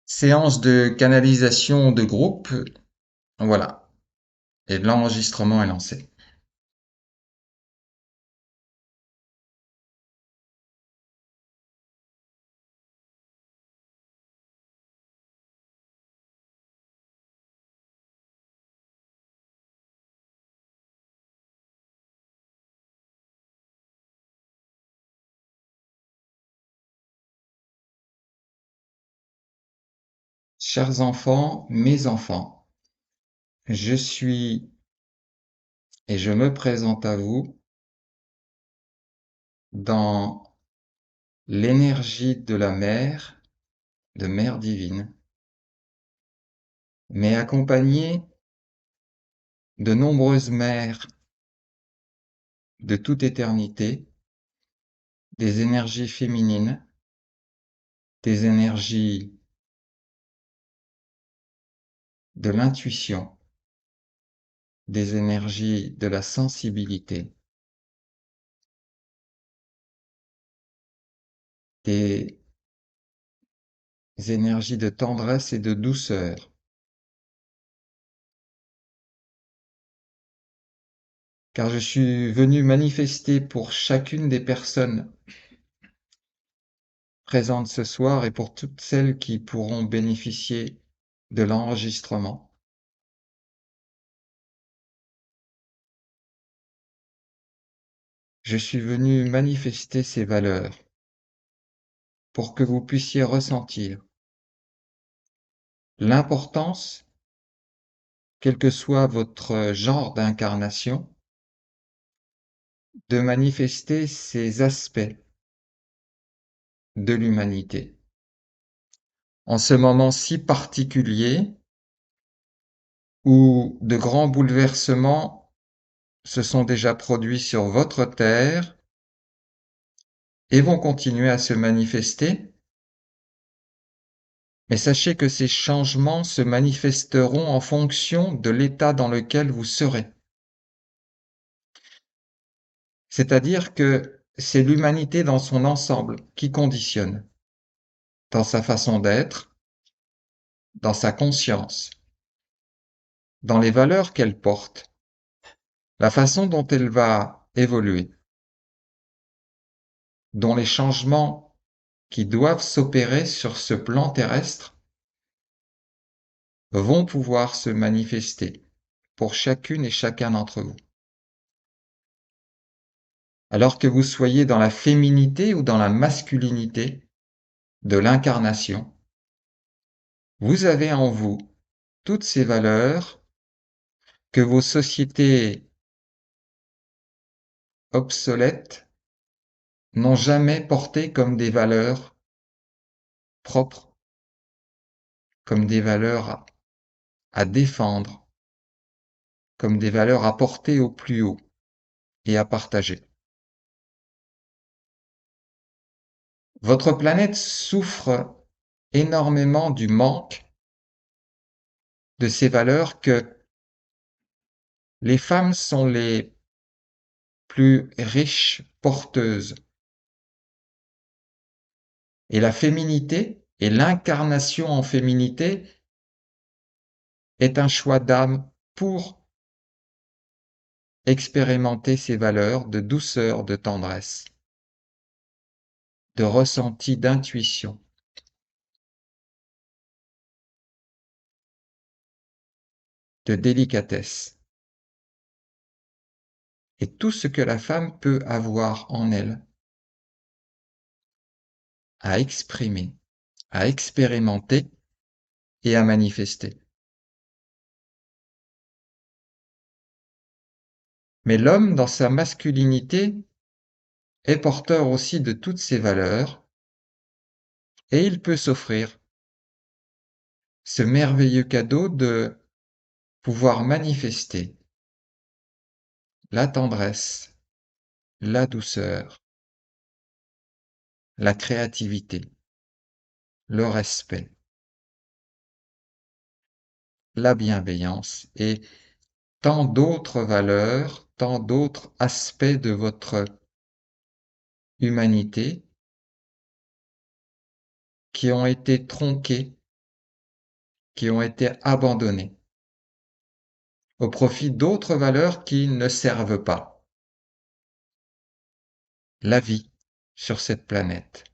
Séance de canalisation de groupe, voilà. Et l'enregistrement est lancé. Chers enfants, mes enfants, je suis et je me présente à vous dans l'énergie de la mère, de Mère divine, mais accompagné de nombreuses mères de toute éternité, des énergies féminines, des énergies de l'intuition, des énergies de la sensibilité, des énergies de tendresse et de douceur, car je suis venu manifester pour chacune des personnes présentes ce soir et pour toutes celles qui pourront bénéficier de l'enregistrement. Je suis venu manifester ces valeurs pour que vous puissiez ressentir l'importance, quel que soit votre genre d'incarnation, de manifester ces aspects de l'humanité. En ce moment si particulier où de grands bouleversements se sont déjà produits sur votre terre et vont continuer à se manifester, mais sachez que ces changements se manifesteront en fonction de l'état dans lequel vous serez. C'est-à-dire que c'est l'humanité dans son ensemble qui conditionne, dans sa façon d'être, dans sa conscience, dans les valeurs qu'elle porte, la façon dont elle va évoluer, dont les changements qui doivent s'opérer sur ce plan terrestre vont pouvoir se manifester pour chacune et chacun d'entre vous. Alors que vous soyez dans la féminité ou dans la masculinité de l'incarnation, vous avez en vous toutes ces valeurs que vos sociétés obsolètes n'ont jamais portées comme des valeurs propres, comme des valeurs à défendre, comme des valeurs à porter au plus haut et à partager. Votre planète souffre énormément du manque de ces valeurs que les femmes sont les plus riches porteuses. Et la féminité et l'incarnation en féminité est un choix d'âme pour expérimenter ces valeurs de douceur, de tendresse, de ressenti, d'intuition, de délicatesse, et tout ce que la femme peut avoir en elle à exprimer, à expérimenter et à manifester. Mais l'homme, dans sa masculinité, est porteur aussi de toutes ces valeurs, et il peut s'offrir ce merveilleux cadeau de pouvoir manifester la tendresse, la douceur, la créativité, le respect, la bienveillance et tant d'autres valeurs, tant d'autres aspects de votre humanité qui ont été tronqués qui ont été abandonnées au profit d'autres valeurs qui ne servent pas la vie sur cette planète.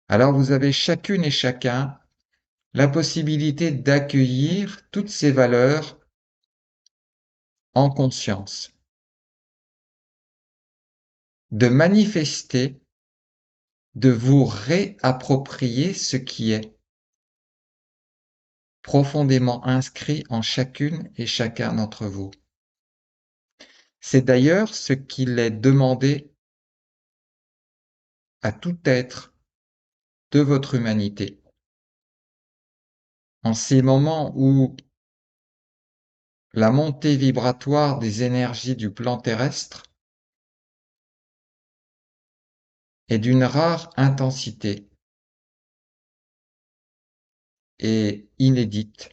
Alors vous avez chacune et chacun la possibilité d'accueillir toutes ces valeurs en conscience, de manifester, de vous réapproprier ce qui est profondément inscrit en chacune et chacun d'entre vous. C'est d'ailleurs ce qu'il est demandé à tout être de votre humanité. En ces moments où la montée vibratoire des énergies du plan terrestre est d'une rare intensité et inédite.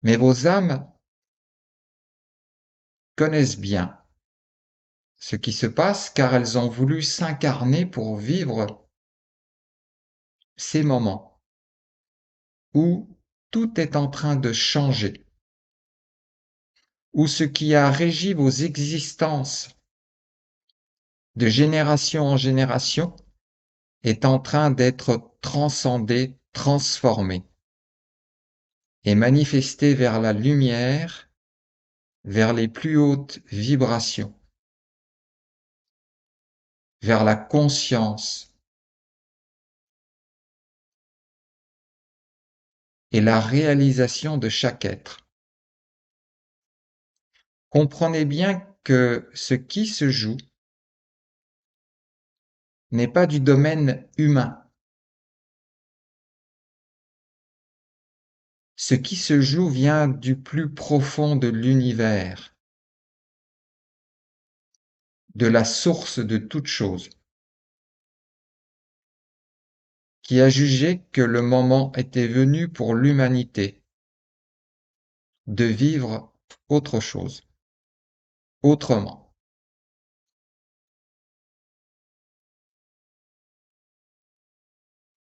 Mais vos âmes connaissent bien ce qui se passe car elles ont voulu s'incarner pour vivre ces moments où tout est en train de changer, où ce qui a régi vos existences de génération en génération est en train d'être transcendé, transformé et manifesté vers la lumière, vers les plus hautes vibrations, vers la conscience et la réalisation de chaque être. Comprenez bien que ce qui se joue n'est pas du domaine humain. Ce qui se joue vient du plus profond de l'univers, de la source de toute chose, qui a jugé que le moment était venu pour l'humanité de vivre autre chose, autrement.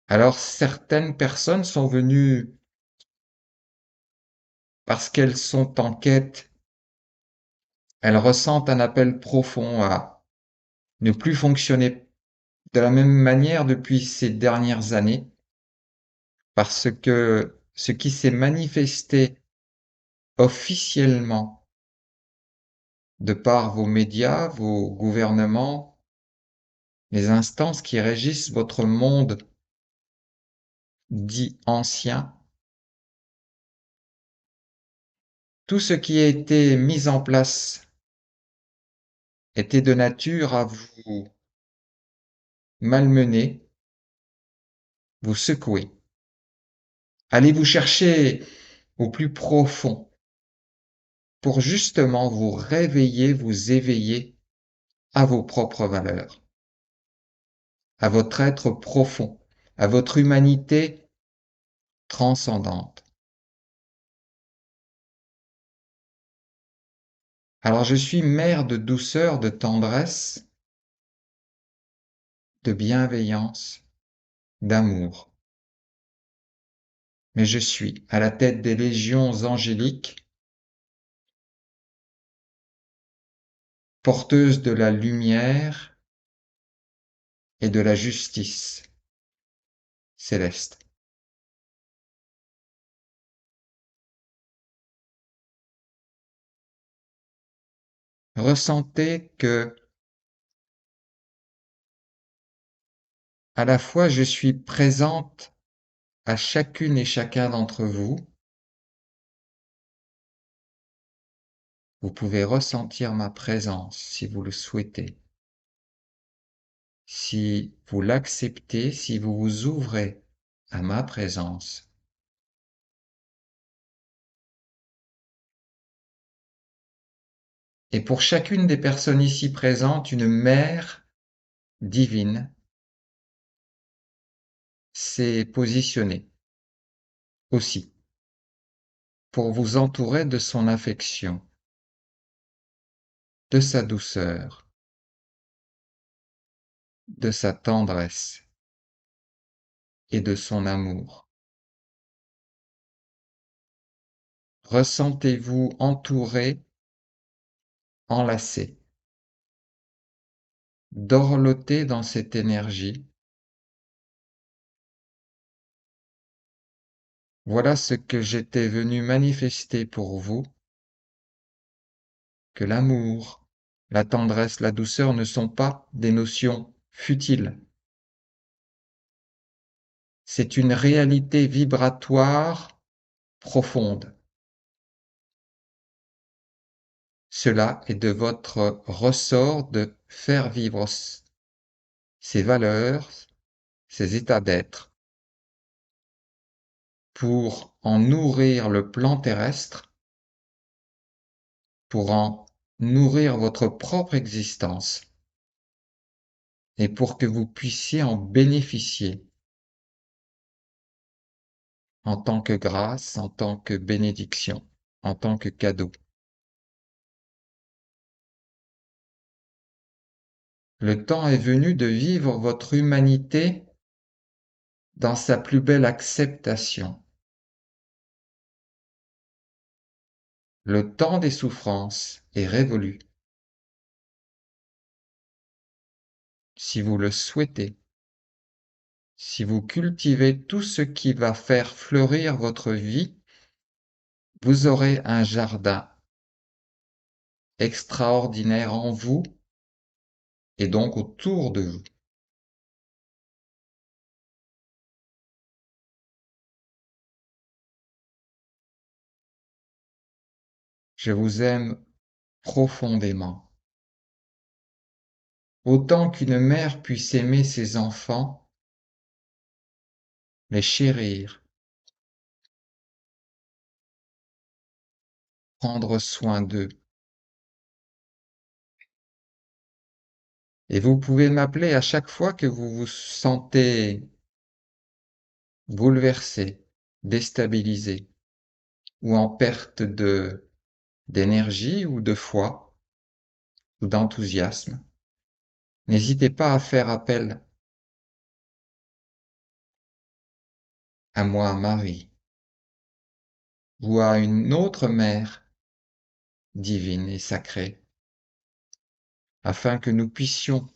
Alors certaines personnes sont venues parce qu'elles sont en quête, elles ressentent un appel profond à ne plus fonctionner de la même manière depuis ces dernières années, parce que ce qui s'est manifesté officiellement de par vos médias, vos gouvernements, les instances qui régissent votre monde dit ancien, tout ce qui a été mis en place était de nature à vous malmener, vous secouer. Allez vous chercher au plus profond pour justement vous réveiller, vous éveiller à vos propres valeurs, à votre être profond, à votre humanité transcendante. Alors je suis mère de douceur, de tendresse, de bienveillance, d'amour. Mais je suis à la tête des légions angéliques, porteuses de la lumière et de la justice céleste. Ressentez que à la fois je suis présente à chacune et chacun d'entre vous. Vous pouvez ressentir ma présence si vous le souhaitez. Si vous l'acceptez, si vous vous ouvrez à ma présence. Et pour chacune des personnes ici présentes, une mère divine s'est positionnée aussi pour vous entourer de son affection, de sa douceur, de sa tendresse et de son amour. Ressentez-vous entouré, enlacé, dorloté dans cette énergie. Voilà ce que j'étais venu manifester pour vous, que l'amour, la tendresse, la douceur ne sont pas des notions futiles. C'est une réalité vibratoire profonde. Cela est de votre ressort de faire vivre ces valeurs, ces états d'être, pour en nourrir le plan terrestre, pour en nourrir votre propre existence, et pour que vous puissiez en bénéficier en tant que grâce, en tant que bénédiction, en tant que cadeau. Le temps est venu de vivre votre humanité dans sa plus belle acceptation. Le temps des souffrances est révolu. Si vous le souhaitez, si vous cultivez tout ce qui va faire fleurir votre vie, vous aurez un jardin extraordinaire en vous et donc autour de vous. Je vous aime profondément. Autant qu'une mère puisse aimer ses enfants, les chérir, prendre soin d'eux. Et vous pouvez m'appeler à chaque fois que vous vous sentez bouleversé, déstabilisé ou en perte d'énergie ou de foi ou d'enthousiasme. N'hésitez pas à faire appel à moi, Marie, ou à une autre mère divine et sacrée, afin que nous puissions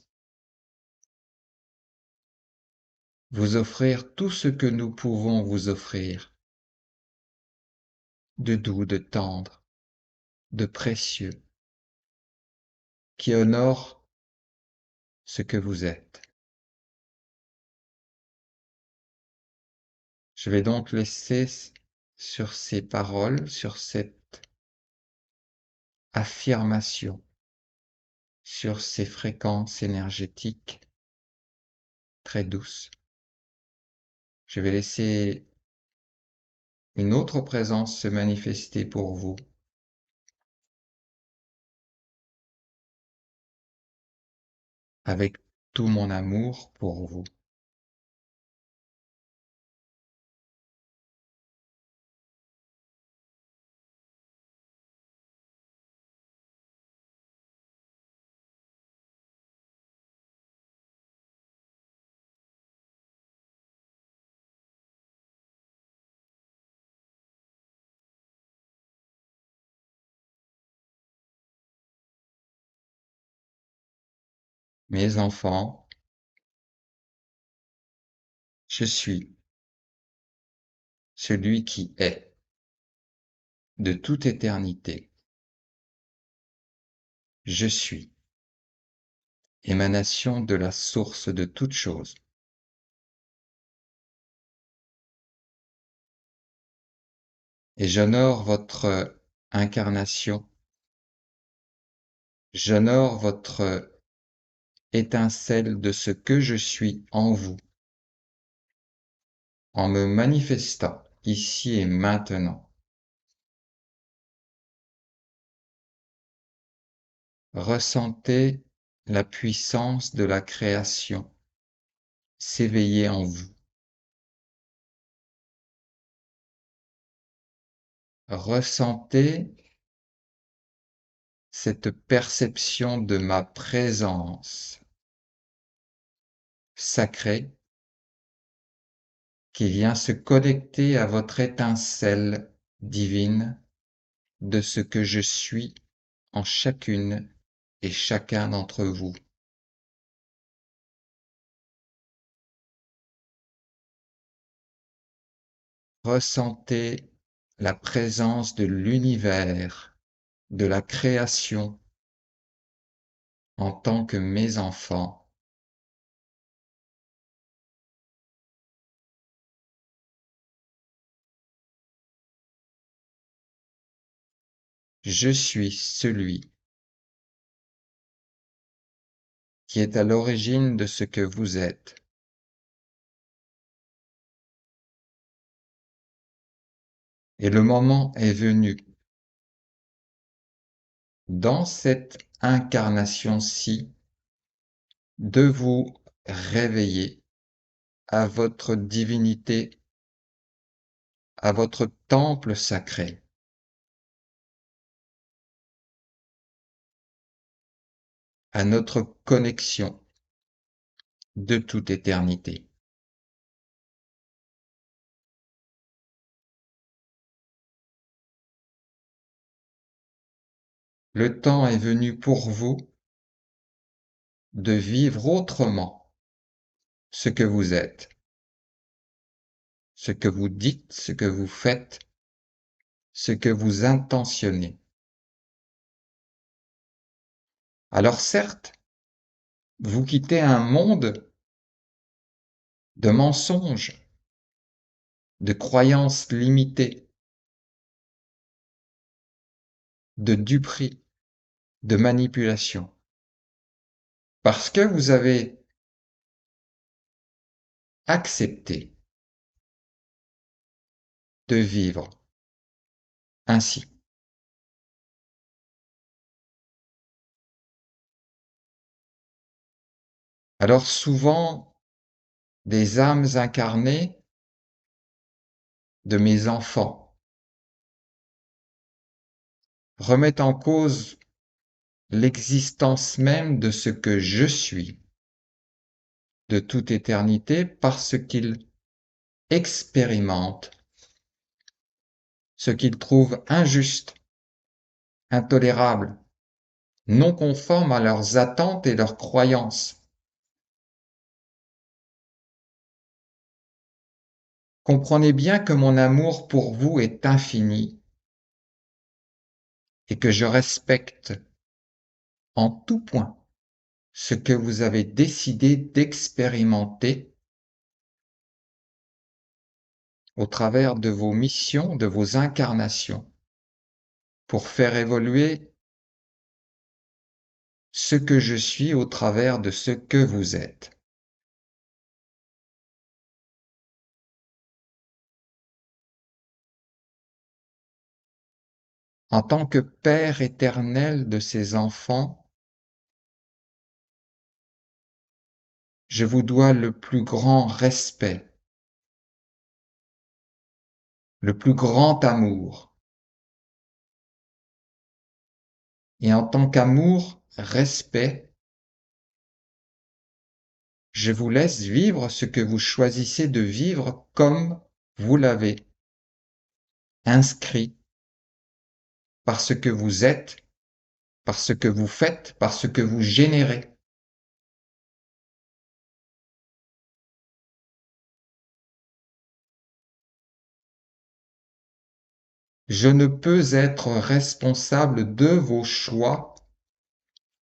vous offrir tout ce que nous pouvons vous offrir, de doux, de tendre, de précieux, qui honore ce que vous êtes. Je vais donc laisser sur ces paroles, sur cette affirmation, sur ces fréquences énergétiques très douces. Je vais laisser une autre présence se manifester pour vous, avec tout mon amour pour vous. Mes enfants, je suis celui qui est de toute éternité. Je suis émanation de la source de toute chose. Et j'honore votre incarnation, j'honore votre étincelle de ce que je suis en vous, en me manifestant ici et maintenant. Ressentez la puissance de la création s'éveiller en vous. Ressentez cette perception de ma présence sacré, qui vient se connecter à votre étincelle divine de ce que je suis en chacune et chacun d'entre vous. Ressentez la présence de l'univers, de la création en tant que mes enfants. Je suis celui qui est à l'origine de ce que vous êtes. Et le moment est venu, dans cette incarnation-ci, de vous réveiller à votre divinité, à votre temple sacré, à notre connexion de toute éternité. Le temps est venu pour vous de vivre autrement ce que vous êtes, ce que vous dites, ce que vous faites, ce que vous intentionnez. Alors certes, vous quittez un monde de mensonges, de croyances limitées, de duperies, de manipulation, parce que vous avez accepté de vivre ainsi. Alors souvent, des âmes incarnées de mes enfants remettent en cause l'existence même de ce que je suis de toute éternité parce qu'ils expérimentent ce qu'ils trouvent injuste, intolérable, non conforme à leurs attentes et leurs croyances. Comprenez bien que mon amour pour vous est infini et que je respecte en tout point ce que vous avez décidé d'expérimenter au travers de vos missions, de vos incarnations, pour faire évoluer ce que je suis au travers de ce que vous êtes. En tant que Père éternel de ses enfants, je vous dois le plus grand respect, le plus grand amour. Et en tant qu'amour, respect, je vous laisse vivre ce que vous choisissez de vivre comme vous l'avez inscrit par ce que vous êtes, par ce que vous faites, par ce que vous générez. Je ne peux être responsable de vos choix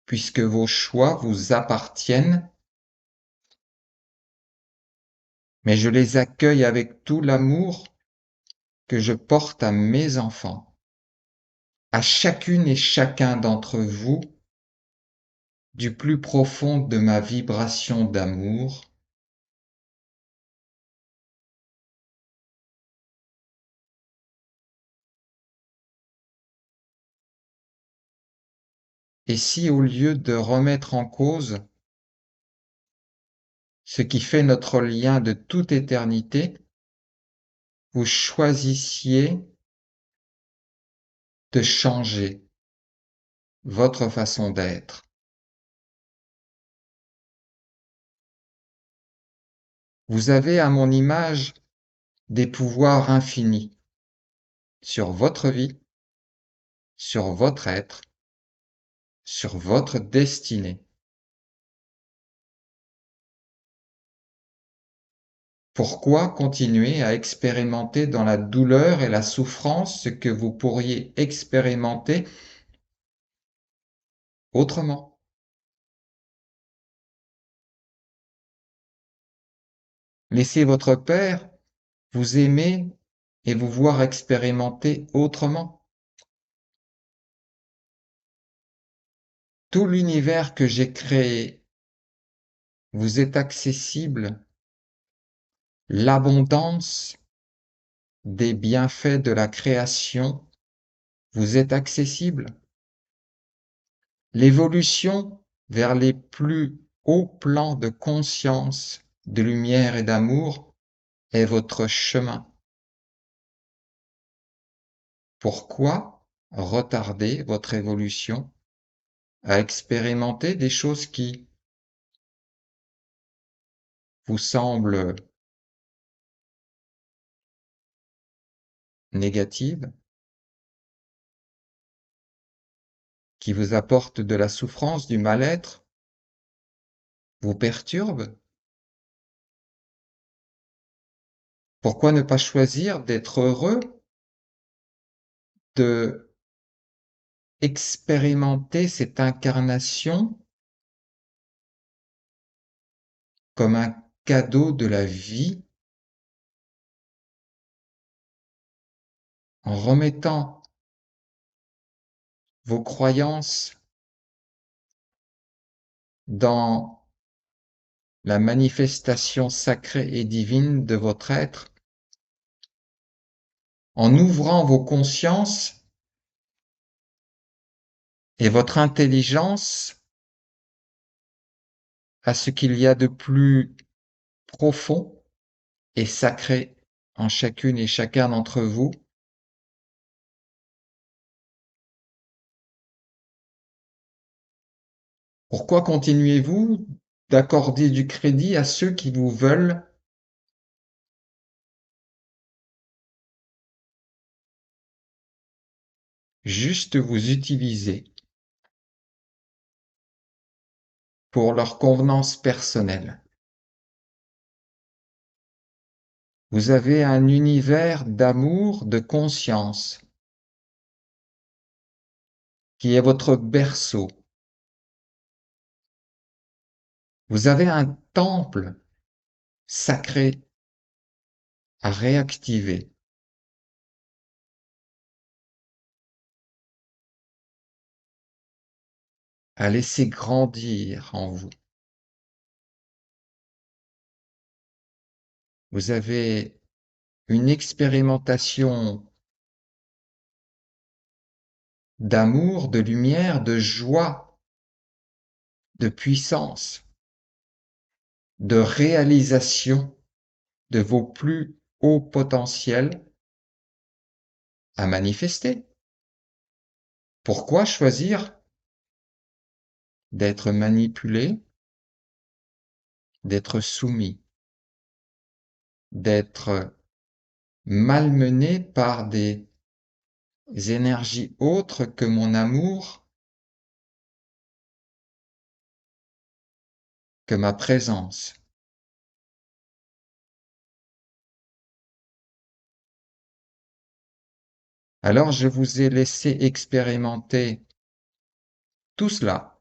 puisque vos choix vous appartiennent, mais je les accueille avec tout l'amour que je porte à mes enfants, à chacune et chacun d'entre vous, du plus profond de ma vibration d'amour. Et si au lieu de remettre en cause ce qui fait notre lien de toute éternité, vous choisissiez de changer votre façon d'être, Vous avez, à mon image, des pouvoirs infinis sur votre vie, sur votre être, sur votre destinée. Pourquoi continuer à expérimenter dans la douleur et la souffrance ce que vous pourriez expérimenter autrement? Laissez votre Père vous aimer et vous voir expérimenter autrement. Tout l'univers que j'ai créé vous est accessible. L'abondance des bienfaits de la création vous est accessible. L'évolution vers les plus hauts plans de conscience, de lumière et d'amour est votre chemin. Pourquoi retarder votre évolution à expérimenter des choses qui vous semblent négatives, qui vous apportent de la souffrance, du mal-être, vous perturbent? Pourquoi ne pas choisir d'être heureux, de expérimenter cette incarnation comme un cadeau de la vie, en remettant vos croyances dans la manifestation sacrée et divine de votre être, en ouvrant vos consciences et votre intelligence à ce qu'il y a de plus profond et sacré en chacune et chacun d'entre vous. Pourquoi continuez-vous d'accorder du crédit à ceux qui vous veulent juste vous utiliser pour leur convenance personnelle? Vous avez un univers d'amour, de conscience, qui est votre berceau. Vous avez un temple sacré à réactiver. À laisser grandir en vous. Vous avez une expérimentation d'amour, de lumière, de joie, de puissance, de réalisation de vos plus hauts potentiels à manifester. Pourquoi choisir d'être manipulé, d'être soumis, d'être malmené par des énergies autres que mon amour, que ma présence? Alors je vous ai laissé expérimenter tout cela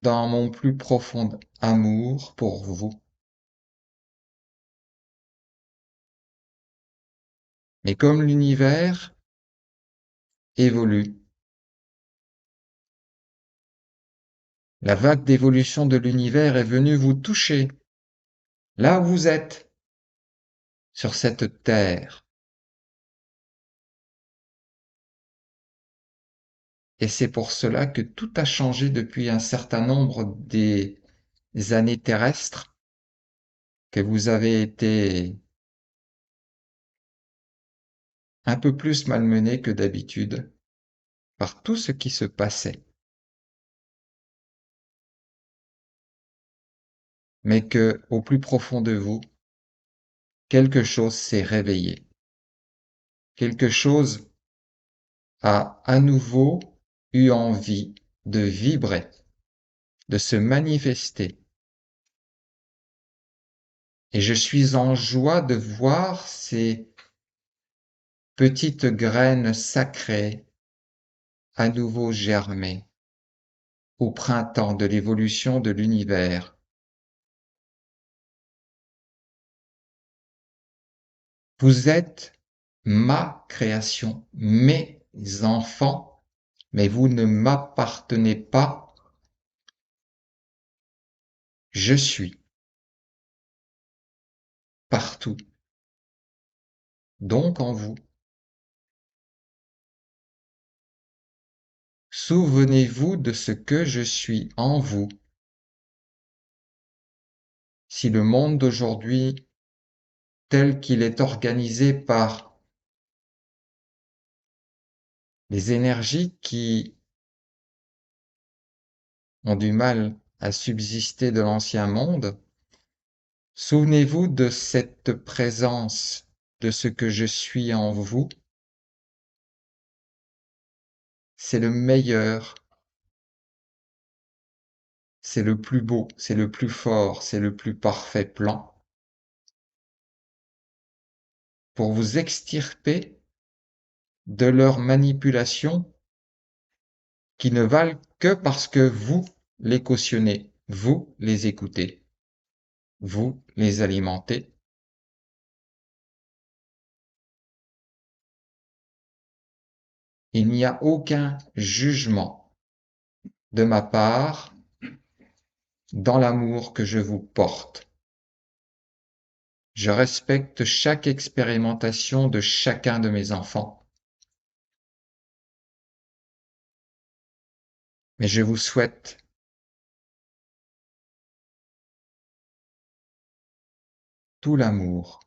dans mon plus profond amour pour vous. Mais comme l'univers évolue, la vague d'évolution de l'univers est venue vous toucher là où vous êtes, sur cette terre. Et c'est pour cela que tout a changé depuis un certain nombre des années terrestres, que vous avez été un peu plus malmené que d'habitude par tout ce qui se passait. mais que, au plus profond de vous, quelque chose s'est réveillé. Quelque chose a à nouveau eu envie de vibrer, de se manifester. Et je suis en joie de voir ces petites graines sacrées à nouveau germer au printemps de l'évolution de l'univers. Vous êtes ma création, mes enfants, mais vous ne m'appartenez pas. Je suis partout, donc en vous. Souvenez-vous de ce que je suis en vous. Si le monde d'aujourd'hui, tel qu'il est organisé par les énergies qui ont du mal à subsister de l'ancien monde, souvenez-vous de cette présence, de ce que je suis en vous. C'est le meilleur, c'est le plus beau, c'est le plus fort, c'est le plus parfait plan pour vous extirper de leurs manipulations qui ne valent que parce que vous les cautionnez, vous les écoutez, vous les alimentez. Il n'y a aucun jugement de ma part dans l'amour que je vous porte. Je respecte chaque expérimentation de chacun de mes enfants. Mais je vous souhaite tout l'amour,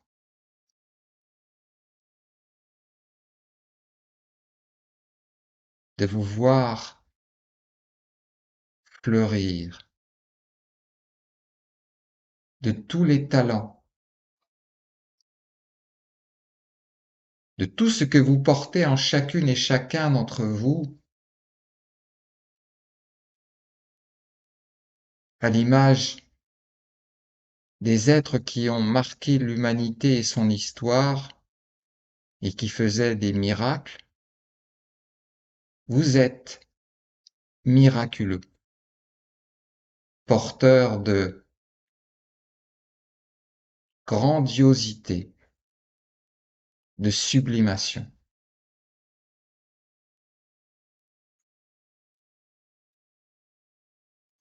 de vous voir fleurir, de tous les talents, de tout ce que vous portez en chacune et chacun d'entre vous, à l'image des êtres qui ont marqué l'humanité et son histoire et qui faisaient des miracles. Vous êtes miraculeux, porteurs de grandiosité, de sublimation.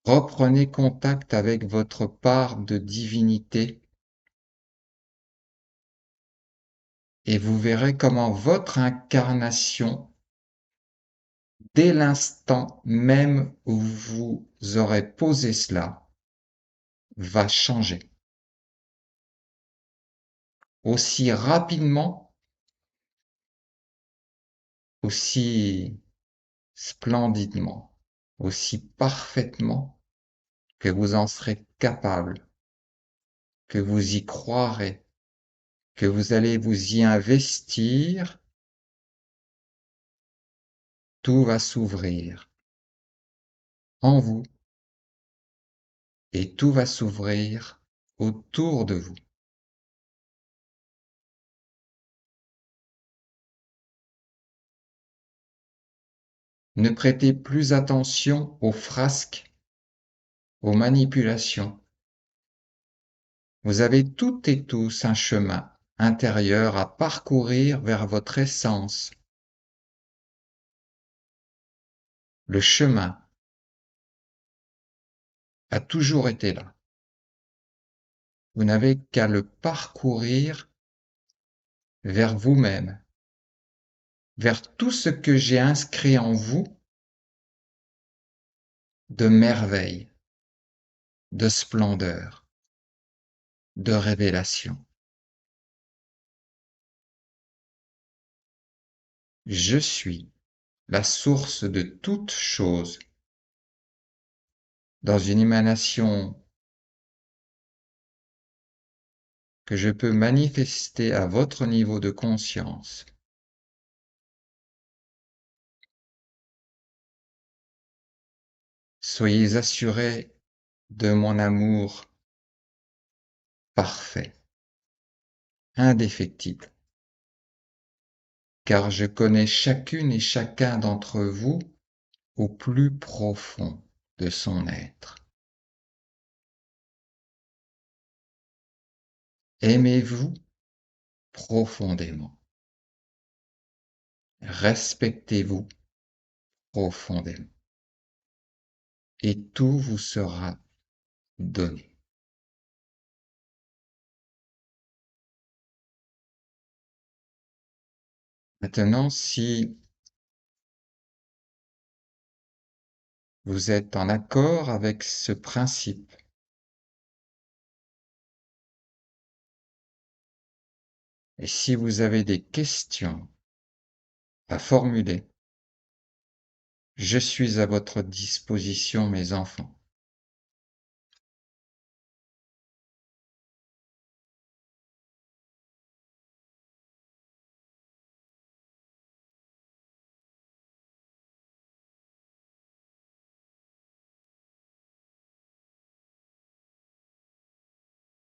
Reprenez contact avec votre part de divinité et vous verrez comment votre incarnation, dès l'instant même où vous aurez posé cela, va changer. Aussi rapidement, aussi splendidement, aussi parfaitement que vous en serez capable, que vous y croirez, que vous allez vous y investir, tout va s'ouvrir en vous et tout va s'ouvrir autour de vous. Ne prêtez plus attention aux frasques, aux manipulations. Vous avez toutes et tous un chemin intérieur à parcourir vers votre essence. Le chemin a toujours été là. Vous n'avez qu'à le parcourir vers vous-même, vers tout ce que j'ai inscrit en vous de merveille, de splendeur, de révélation. Je suis la source de toute chose dans une émanation que je peux manifester à votre niveau de conscience. Soyez assurés de mon amour parfait, indéfectible, car je connais chacune et chacun d'entre vous au plus profond de son être. Aimez-vous profondément. Respectez-vous profondément. Et tout vous sera donné. Maintenant, si vous êtes en accord avec ce principe, et si vous avez des questions à formuler, je suis à votre disposition, mes enfants.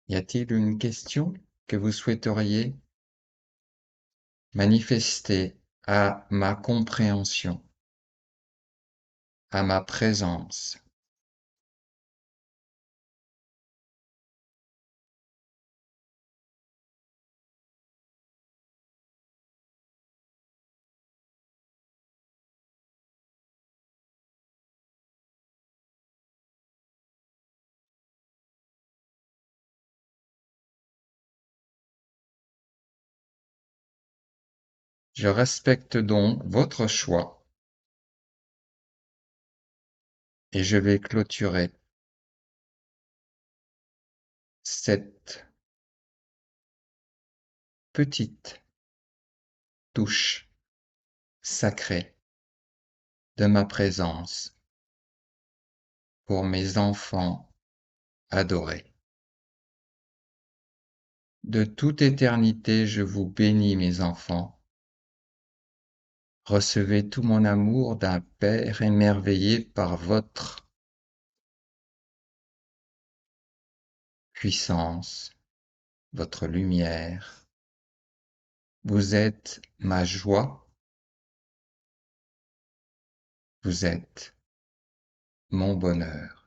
Y a-t-il une question que vous souhaiteriez manifester à ma compréhension, à ma présence? Je respecte donc votre choix et je vais clôturer cette petite touche sacrée de ma présence pour mes enfants adorés. De toute éternité, je vous bénis, mes enfants. Recevez tout mon amour d'un Père émerveillé par votre puissance, votre lumière. Vous êtes ma joie, vous êtes mon bonheur.